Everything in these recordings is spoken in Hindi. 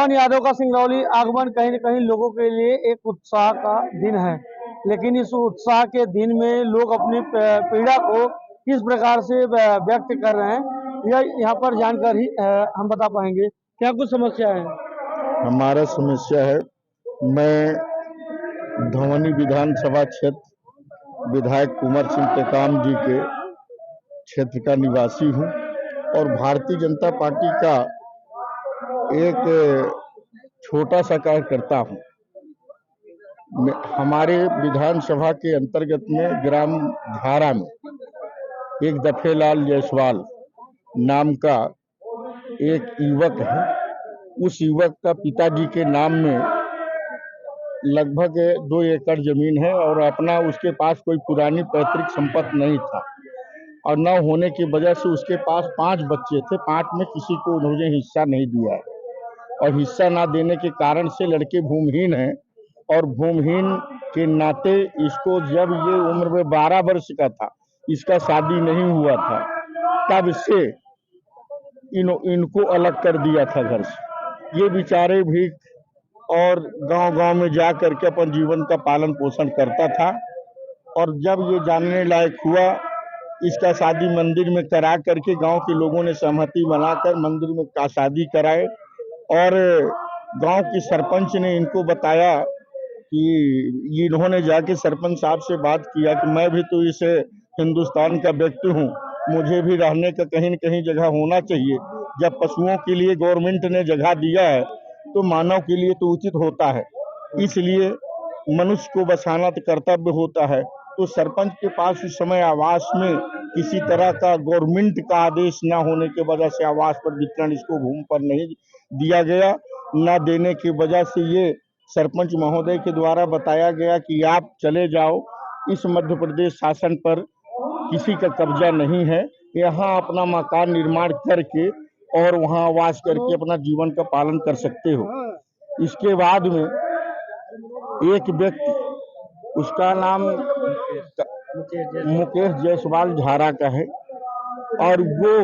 मोहन यादव का सिंगरौली आगमन कहीं न कहीं लोगों के लिए एक उत्साह का दिन है, लेकिन इस उत्साह के दिन में लोग अपनी पीड़ा को किस प्रकार से व्यक्त कर रहे हैं, यह यहाँ पर जानकर ही हम बता पाएंगे। क्या कुछ समस्या है? हमारा समस्या है, मैं धवनी विधानसभा क्षेत्र विधायक कुंवर सिंह टेकाम जी के क्षेत्र का निवासी हूं और भारतीय जनता पार्टी का एक छोटा सा कार्यकर्ता हूं। हमारे विधानसभा के अंतर्गत में ग्राम धारा में एक दफेलाल जायसवाल नाम का एक युवक है। उस युवक का पिताजी के नाम में लगभग 2 एकड़ जमीन है और अपना उसके पास कोई पुरानी पैतृक संपत्ति नहीं था और न होने की वजह से उसके पास 5 बच्चे थे। 5 में किसी को उन्होंने हिस्सा नहीं दिया है और हिस्सा ना देने के कारण से लड़के भूमिहीन हैं और भूमिहीन के नाते इसको जब ये उम्र में 12 वर्ष का था, इसका शादी नहीं हुआ था, तब से इनको अलग कर दिया था घर से। ये बेचारे भी और गांव-गांव में जा करके अपन जीवन का पालन पोषण करता था और जब ये जानने लायक हुआ, इसका शादी मंदिर में करा करके गांव के लोगों ने सहमति बनाकर मंदिर में का शादी कराए और गांव की सरपंच ने इनको बताया कि इन्होंने जाके सरपंच साहब से बात किया कि मैं भी तो इस हिंदुस्तान का व्यक्ति हूँ, मुझे भी रहने का कहीं न कहीं जगह होना चाहिए। जब पशुओं के लिए गवर्नमेंट ने जगह दिया है तो मानव के लिए तो उचित होता है, इसलिए मनुष्य को बसाना तो कर्तव्य होता है। तो सरपंच के पास उस समय आवास में किसी तरह का गवर्नमेंट का आदेश न होने की वजह से आवास पर वितरण इसको भूमि पर नहीं दिया गया। न देने की वजह से ये सरपंच महोदय के द्वारा बताया गया कि आप चले जाओ, इस मध्य प्रदेश शासन पर किसी का कब्जा नहीं है, यहाँ अपना मकान निर्माण करके और वहाँ वास करके अपना जीवन का पालन कर सकते हो। इसके बाद में एक व्यक्ति, उसका नाम मुकेश जायसवाल झारा का है और वो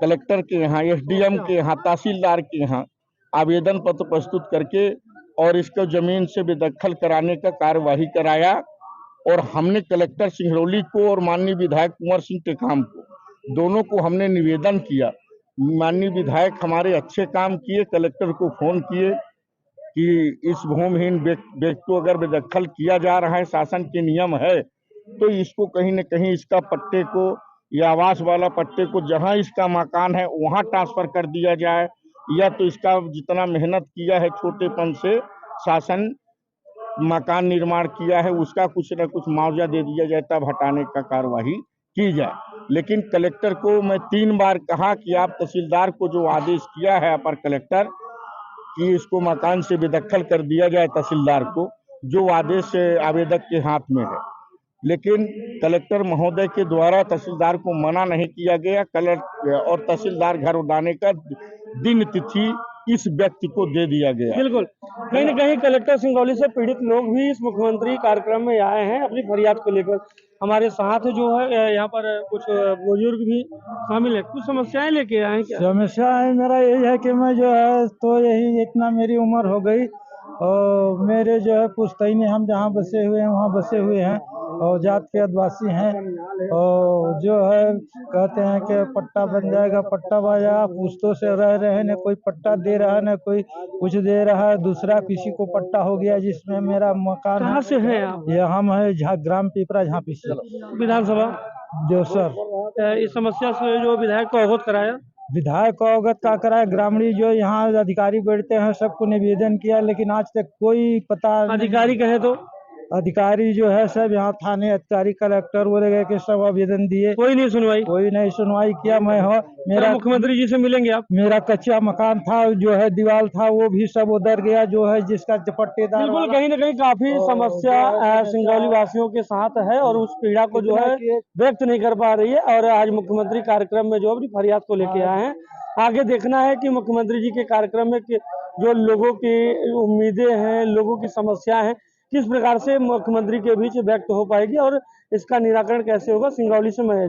कलेक्टर के यहाँ, एसडीएम के यहाँ, तहसीलदार के यहाँ आवेदन पत्र प्रस्तुत करके और इसको जमीन से बेदखल कराने का कार्यवाही कराया और हमने कलेक्टर सिंगरौली को और माननीय विधायक कुंवर सिंह टेकाम को, दोनों को हमने निवेदन किया। माननीय विधायक हमारे अच्छे काम किए, कलेक्टर को फोन किए कि इस भूमिहीन व्यक्ति को अगर बेदखल किया जा रहा है, शासन के नियम है, तो इसको कहीं न कहीं इसका पट्टे को या आवास वाला पट्टे को जहां इसका मकान है वहां ट्रांसफर कर दिया जाए, या तो इसका जितना मेहनत किया है छोटेपन से शासन मकान निर्माण किया है उसका कुछ न कुछ मुआवजा दे दिया जाए, तब हटाने का कार्यवाही की जाए। लेकिन कलेक्टर को मैं 3 बार कहा कि आप तहसीलदार को जो आदेश किया है अपर कलेक्टर कि इसको मकान से बेदखल कर दिया जाए, तहसीलदार को जो आदेश आवेदक के हाथ में है, लेकिन कलेक्टर महोदय के द्वारा तहसीलदार को मना नहीं किया गया। कलेक्टर और तहसीलदार घर उड़ाने का दिन तिथि इस व्यक्ति को दे दिया गया। बिल्कुल, कहीं न कहीं कलेक्टर सिंगरौली से पीड़ित लोग भी इस मुख्यमंत्री कार्यक्रम में आए हैं अपनी फरियाद को लेकर। हमारे साथ जो है यहाँ पर कुछ बुजुर्ग भी शामिल है, कुछ समस्याएं लेके आए हैं क्या? समस्या है मेरा यही है कि मैं जो है तो यही इतना मेरी उम्र हो गई और मेरे जो है पुश्तैनी हम जहाँ बसे हुए हैं वहाँ बसे हुए हैं और जात के आदिवासी हैं और जो है कहते हैं कि पट्टा बन जाएगा, पट्टा बन जाएगा, पुश्तों से रह रहे हैं, न कोई पट्टा दे रहा है न कोई कुछ दे रहा है। दूसरा किसी को पट्टा हो गया जिसमें मेरा मकान। कहाँ से हैं आप? ये हम है ग्राम पिपरा झांपी से, विधानसभा देवसर। इस समस्या से जो विधायक को अवगत कराया, विधायक को अवगत का कराया, ग्रामीण जो यहाँ अधिकारी बैठते हैं सबको निवेदन किया, लेकिन आज तक कोई पता अधिकारी कहे तो अधिकारी जो है सब यहाँ थाने अधिकारी कलेक्टर वगैरह के सब आवेदन दिए, कोई नहीं सुनवाई, कोई नहीं सुनवाई किया। मैं हो मेरा मुख्यमंत्री जी से मिलेंगे आप? मेरा कच्चा मकान था जो है दीवार था वो भी सब उधर गया, जो है जिसका पट्टेदार। बिल्कुल, कहीं न कहीं काफी समस्या सिंगरौली वासियों के साथ है और उस पीड़ा को जो है व्यक्त नहीं कर पा रही है और आज मुख्यमंत्री कार्यक्रम में जो अपनी फरियाद को लेके आए हैं। आगे देखना है कि मुख्यमंत्री जी के कार्यक्रम में जो लोगों की उम्मीदें हैं, लोगों की समस्या है, किस प्रकार से मुख्यमंत्री के बीच व्यक्त हो पाएगी और इसका निराकरण कैसे होगा। सिंगरौली से मैं